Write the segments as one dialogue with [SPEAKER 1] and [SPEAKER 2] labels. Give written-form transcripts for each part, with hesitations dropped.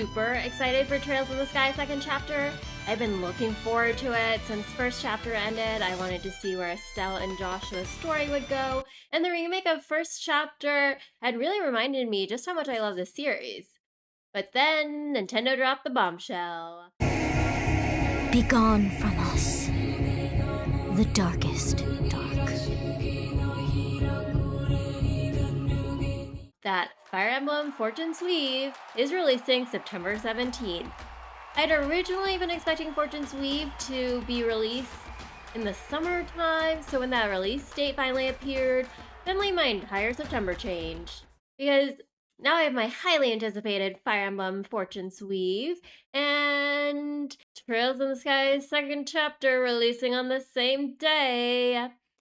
[SPEAKER 1] super excited for Trails in the Sky second chapter. I've been looking forward to it since first chapter ended. I wanted to see where Estelle and Joshua's story would go, and the remake of first chapter had really reminded me just how much I love this series. But then Nintendo dropped the bombshell.
[SPEAKER 2] Be gone from us, the darkest dark.
[SPEAKER 1] That Fire Emblem Fortune's Weave is releasing September 17th. I'd originally been expecting Fortune's Weave to be released in the summertime, so when that release date finally appeared, suddenly my entire September changed. Because now I have my highly anticipated Fire Emblem Fortune's Weave and Trails in the Sky's second chapter releasing on the same day.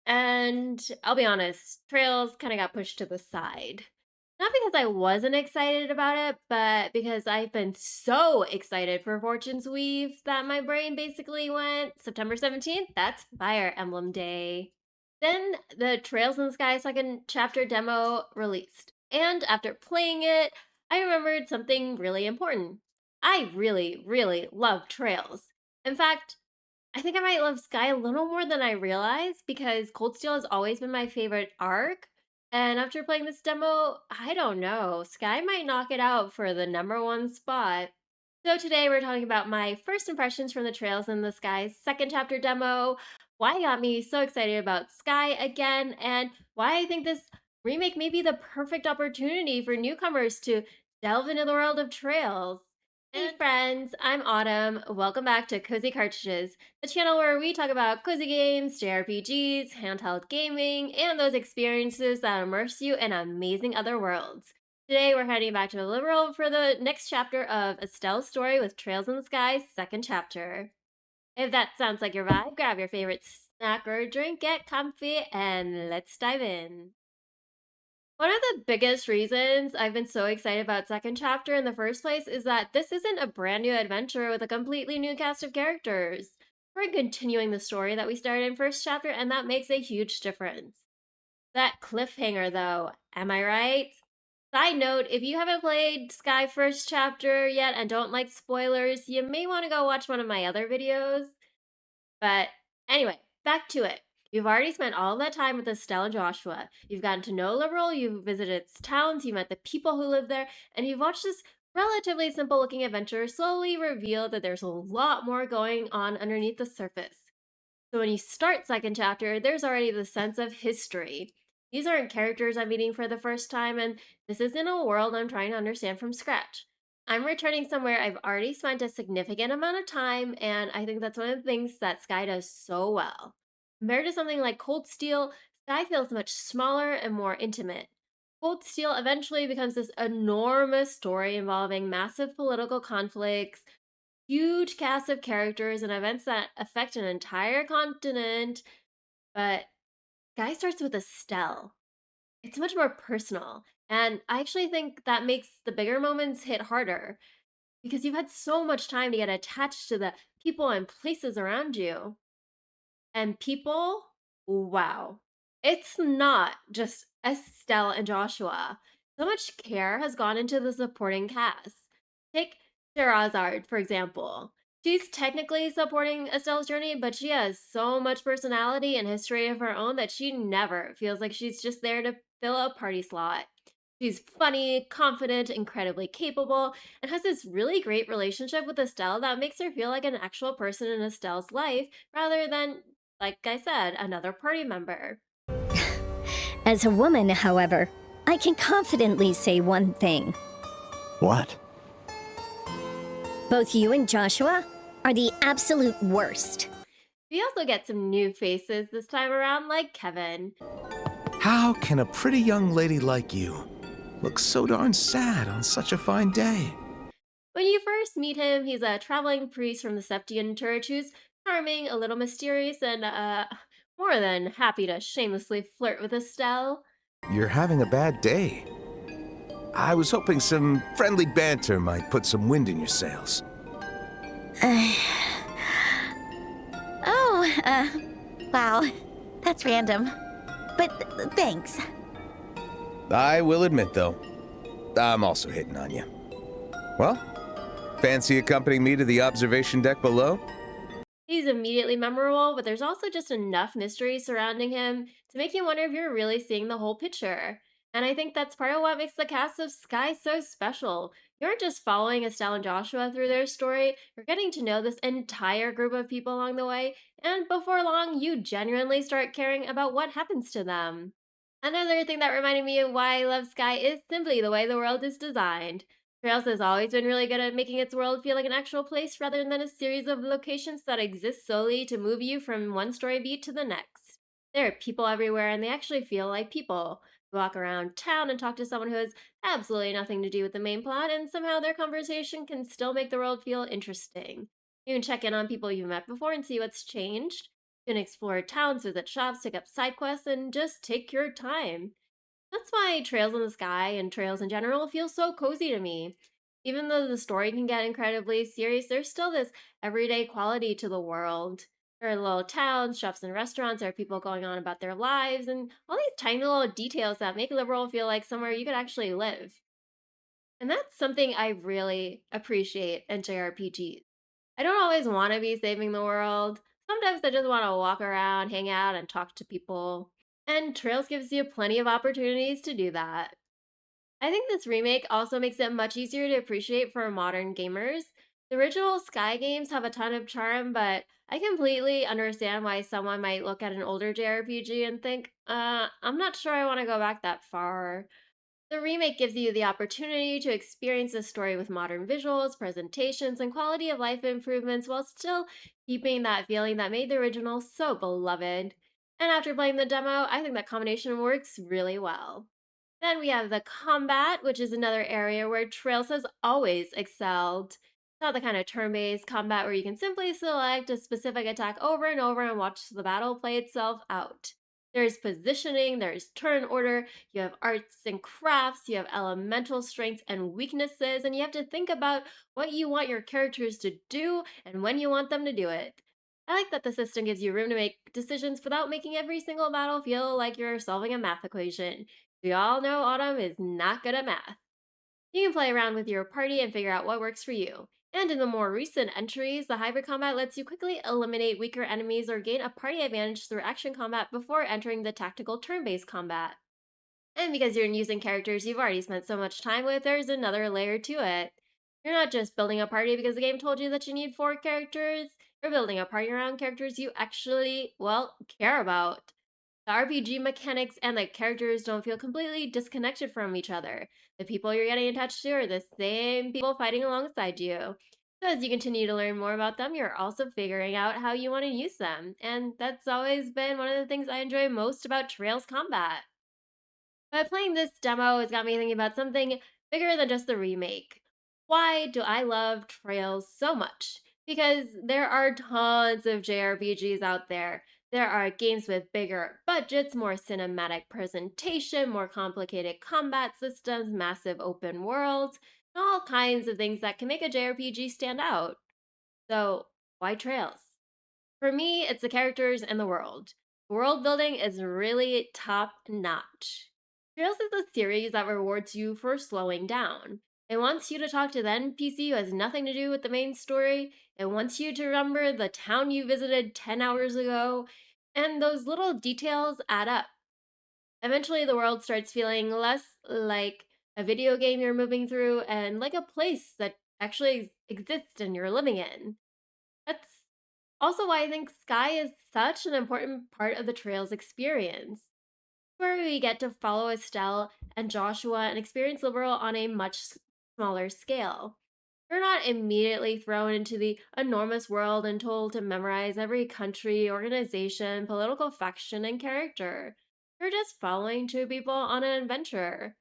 [SPEAKER 1] And I'll be honest, Trails kind of got pushed to the side. Not because I wasn't excited about it, but because I've been so excited for Fortune's Weave that my brain basically went, September 17th, that's Fire Emblem Day. Then the Trails in the Sky second chapter demo released. And after playing it, I remembered something really important. I really, really love Trails. In fact, I think I might love Sky a little more than I realized because Cold Steel has always been my favorite arc. And after playing this demo, I don't know, Sky might knock it out for the #1 spot. So today we're talking about my first impressions from the Trails in the Sky second chapter demo, why it got me so excited about Sky again, and why I think this remake may be the perfect opportunity for newcomers to delve into the world of Trails. Hey friends, I'm Autumn. Welcome back to Cozy Cartridges, the channel where we talk about cozy games, JRPGs, handheld gaming, and those experiences that immerse you in amazing other worlds. Today we're heading back to the world for the next chapter of Estelle's story with Trails in the Sky second chapter. If that sounds like your vibe, grab your favorite snack or drink, get comfy, and let's dive in. One of the biggest reasons I've been so excited about second chapter in the first place is that this isn't a brand new adventure with a completely new cast of characters. We're continuing the story that we started in first chapter, and that makes a huge difference. That cliffhanger, though, am I right? Side note, if you haven't played Sky first chapter yet and don't like spoilers, you may want to go watch one of my other videos. But anyway, back to it. You've already spent all that time with Estelle and Joshua. You've gotten to know Liberal, you've visited its towns, you've met the people who live there, and you've watched this relatively simple looking adventure slowly reveal that there's a lot more going on underneath the surface. So when you start second chapter, there's already the sense of history. These aren't characters I'm meeting for the first time, and this isn't a world I'm trying to understand from scratch. I'm returning somewhere I've already spent a significant amount of time, and I think that's one of the things that Sky does so well. Compared to something like Cold Steel, Sky feels much smaller and more intimate. Cold Steel eventually becomes this enormous story involving massive political conflicts, huge cast of characters, and events that affect an entire continent. But Sky starts with Estelle. It's much more personal. And I actually think that makes the bigger moments hit harder because you've had so much time to get attached to the people and places around you. And people, wow. It's not just Estelle and Joshua. So much care has gone into the supporting cast. Take Sherazade, for example. She's technically supporting Estelle's journey, but she has so much personality and history of her own that she never feels like she's just there to fill a party slot. She's funny, confident, incredibly capable, and has this really great relationship with Estelle that makes her feel like an actual person in Estelle's life rather than, like I said, another party member.
[SPEAKER 2] As a woman, however, I can confidently say one thing.
[SPEAKER 3] What?
[SPEAKER 2] Both you and Joshua are the absolute worst.
[SPEAKER 1] We also get some new faces this time around, like Kevin.
[SPEAKER 3] How can a pretty young lady like you look so darn sad on such a fine day?
[SPEAKER 1] When you first meet him, he's a traveling priest from the Septian Church who's charming, a little mysterious, and more than happy to shamelessly flirt with Estelle.
[SPEAKER 3] You're having a bad day. I was hoping some friendly banter might put some wind in your sails.
[SPEAKER 4] Wow, that's random. But thanks.
[SPEAKER 3] I will admit, though, I'm also hitting on you. Well, Fancy accompanying me to the observation deck below?
[SPEAKER 1] He's immediately memorable, but there's also just enough mystery surrounding him to make you wonder if you're really seeing the whole picture. And I think that's part of what makes the cast of Sky so special. You aren't just following Estelle and Joshua through their story, you're getting to know this entire group of people along the way, and before long, you genuinely start caring about what happens to them. Another thing that reminded me of why I love Sky is simply the way the world is designed. Trails has always been really good at making its world feel like an actual place rather than a series of locations that exist solely to move you from one story beat to the next. There are people everywhere and they actually feel like people. You walk around town and talk to someone who has absolutely nothing to do with the main plot, and somehow their conversation can still make the world feel interesting. You can check in on people you've met before and see what's changed. You can explore towns, visit shops, pick up side quests, and just take your time. That's why Trails in the Sky and Trails in general feel so cozy to me. Even though the story can get incredibly serious, there's still this everyday quality to the world. There are little towns, shops, and restaurants. There are people going on about their lives, and all these tiny little details that make the world feel like somewhere you could actually live. And that's something I really appreciate in JRPGs. I don't always want to be saving the world. Sometimes I just want to walk around, hang out, and talk to people. And Trails gives you plenty of opportunities to do that. I think this remake also makes it much easier to appreciate for modern gamers. The original Sky games have a ton of charm, but I completely understand why someone might look at an older JRPG and think, I'm not sure I want to go back that far. The remake gives you the opportunity to experience the story with modern visuals, presentations, and quality of life improvements while still keeping that feeling that made the original so beloved. And after playing the demo, I think that combination works really well. Then we have the combat, which is another area where Trails has always excelled. It's not the kind of turn based combat where you can simply select a specific attack over and over and watch the battle play itself out. There's positioning, there's turn order, you have arts and crafts, you have elemental strengths and weaknesses, and you have to think about what you want your characters to do and when you want them to do it. I like that the system gives you room to make decisions without making every single battle feel like you're solving a math equation. We all know Autumn is not good at math. You can play around with your party and figure out what works for you. And in the more recent entries, the hybrid combat lets you quickly eliminate weaker enemies or gain a party advantage through action combat before entering the tactical turn based combat. And because you're using characters you've already spent so much time with, there's another layer to it. You're not just building a party because the game told you that you need four characters, you're building a party around characters you actually, well, care about. The RPG mechanics and the characters don't feel completely disconnected from each other. The people you're getting attached to are the same people fighting alongside you. So as you continue to learn more about them, you're also figuring out how you want to use them. And that's always been one of the things I enjoy most about Trails combat. But playing this demo has got me thinking about something bigger than just the remake. Why do I love Trails so much? Because there are tons of JRPGs out there. There are games with bigger budgets, more cinematic presentation, more complicated combat systems, massive open worlds, all kinds of things that can make a JRPG stand out. So, why Trails? For me, it's the characters and the world. World building is really top notch. Trails is a series that rewards you for slowing down. It wants you to talk to the NPC who has nothing to do with the main story. It wants you to remember the town you visited 10 hours ago. And those little details add up. Eventually, the world starts feeling less like a video game you're moving through and like a place that actually exists and you're living in. That's also why I think Sky is such an important part of the Trails experience, where we get to follow Estelle and Joshua and experience the world on a much smaller scale. You're not immediately thrown into the enormous world and told to memorize every country, organization, political faction, and character. You're just following two people on an adventure.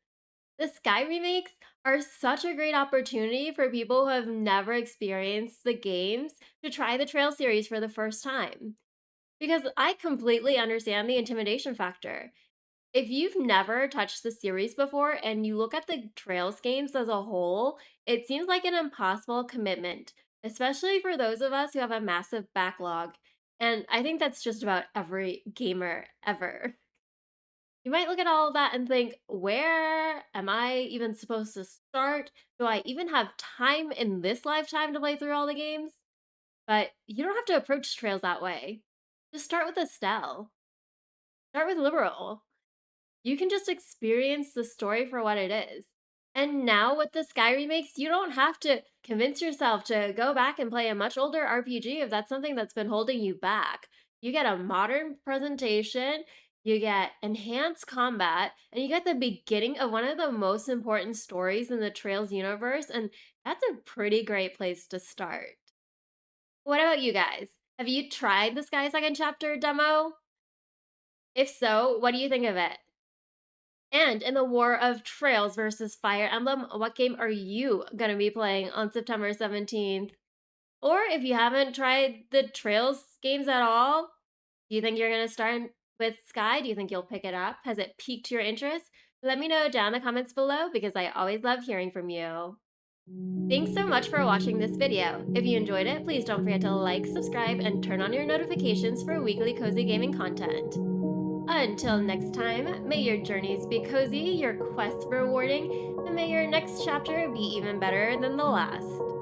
[SPEAKER 1] The Sky remakes are such a great opportunity for people who have never experienced the games to try the Trail series for the first time. Because I completely understand the intimidation factor. If you've never touched the series before and you look at the Trails games as a whole, it seems like an impossible commitment, especially for those of us who have a massive backlog. And I think that's just about every gamer ever. You might look at all of that and think, where am I even supposed to start? Do I even have time in this lifetime to play through all the games? But you don't have to approach Trails that way. Just start with Estelle. Start with Liberal. You can just experience the story for what it is. And now with the Sky remakes, you don't have to convince yourself to go back and play a much older RPG if that's something that's been holding you back. You get a modern presentation, you get enhanced combat, and you get the beginning of one of the most important stories in the Trails universe, and that's a pretty great place to start. What about you guys? Have you tried the Sky Second Chapter demo? If so, what do you think of it? And in the war of Trails versus Fire Emblem, what game are you going to be playing on September 17th? Or if you haven't tried the Trails games at all, do you think you're going to start with Sky? Do you think you'll pick it up? Has it piqued your interest? Let me know down in the comments below because I always love hearing from you. Thanks so much for watching this video. If you enjoyed it, please don't forget to like, subscribe, and turn on your notifications for weekly cozy gaming content. Until next time, may your journeys be cozy, your quests rewarding, and may your next chapter be even better than the last.